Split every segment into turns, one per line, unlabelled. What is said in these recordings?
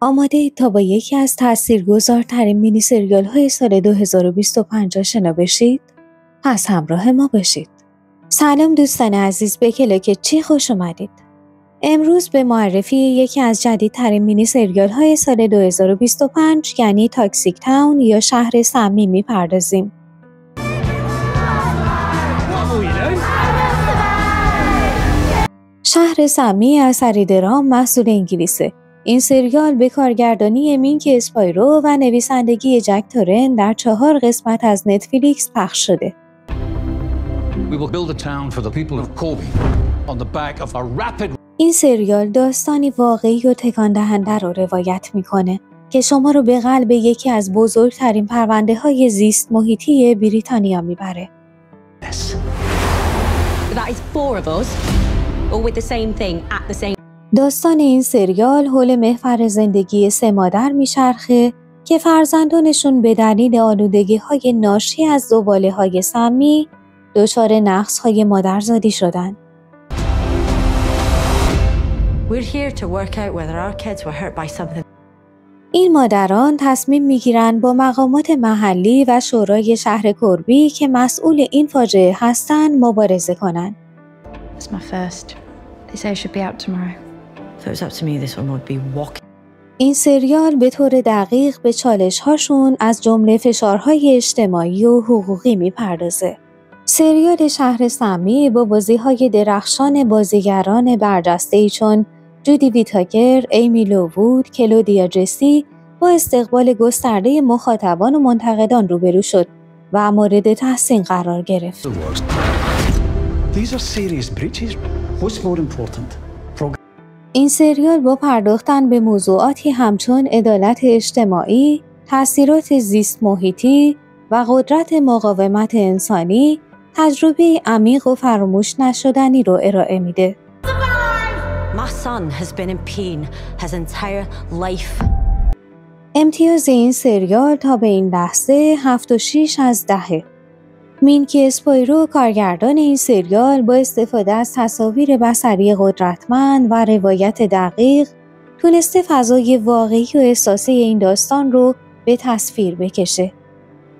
آماده تا با یکی از تاثیرگذارترین مینی سریال های سال 2025 آشنا بشید؟ پس همراه ما باشید. سلام دوستان عزیز، به کلاک چی خوش اومدید. امروز به معرفی یکی از جدیدترین مینی سریال های سال 2025 یعنی تاکسیک تاون یا شهر سمی میپردازیم. شهر سمی اثری درام محصول انگلیسه. این سریال به کارگردانی مینک اسپایرو و نویسندگی جک تورن در 4 قسمت از نتفلیکس پخش شده. این سریال داستانی واقعی و تکان دهنده رو روایت میکنه که شما رو به قلب یکی از بزرگترین پرونده‌های زیست محیطی بریتانیا میبره. داستان این سریال حول محور زندگی 3 مادر میچرخه که فرزندانشون به دلیل آلودگی‌های ناشی از زباله‌های سمی دچار نقص‌های مادرزادی شدن. این مادران تصمیم میگیرن با مقامات محلی و شورای شهر کربی که مسئول این فاجعه هستن مبارزه کنن. این سریال به طور دقیق به چالش‌هاشون از جمله فشارهای اجتماعی و حقوقی میپردازه. سریال شهر سمی با بازی‌های درخشان بازیگران برجسته‌ای چون جودی ویتاکر، ایمی لووود، کلودیا جسی با استقبال گسترده مخاطبان و منتقدان روبرو شد و مورد تحسین قرار گرفت. این سریال با پرداختن به موضوعاتی همچون عدالت اجتماعی، تأثیرات زیست محیطی و قدرت مقاومت انسانی، تجربه عمیق و فراموش نشدنی رو ارائه میده. امتیاز این سریال تا به این لحظه 7.6 از 10. مینک اسپایرو کارگردان این سریال با استفاده از تصاویر بصری قدرتمند و روایت دقیق تونسته فضای واقعی و احساسی این داستان رو به تصویر بکشه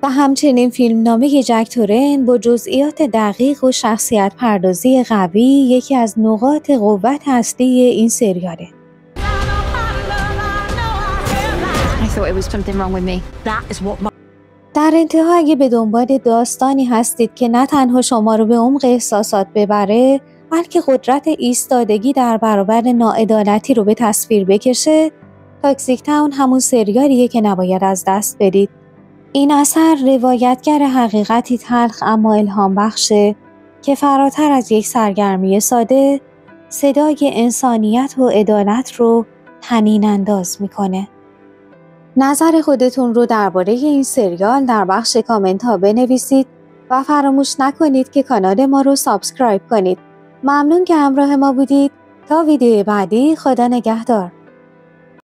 و همچنین فیلمنامه جک تورن با جزئیات دقیق و شخصیت پردازی قوی یکی از نقاط قوت اصلی این سریاله. در انتها اگه به دنبال داستانی هستید که نه تنها شما رو به عمق احساسات ببره بلکه قدرت ایستادگی در برابر ناعدالتی رو به تصویر بکشه، تاکسیک تاون همون سریالیه که نباید از دست بدید. این اثر روایتگر حقیقتی تلخ اما الهام بخشه که فراتر از یک سرگرمی ساده صدای انسانیت و عدالت رو طنین انداز میکنه. نظر خودتون رو درباره این سریال در بخش کامنت ها بنویسید و فراموش نکنید که کانال ما رو سابسکرایب کنید. ممنون که همراه ما بودید. تا ویدیو بعدی، خدا نگهدار.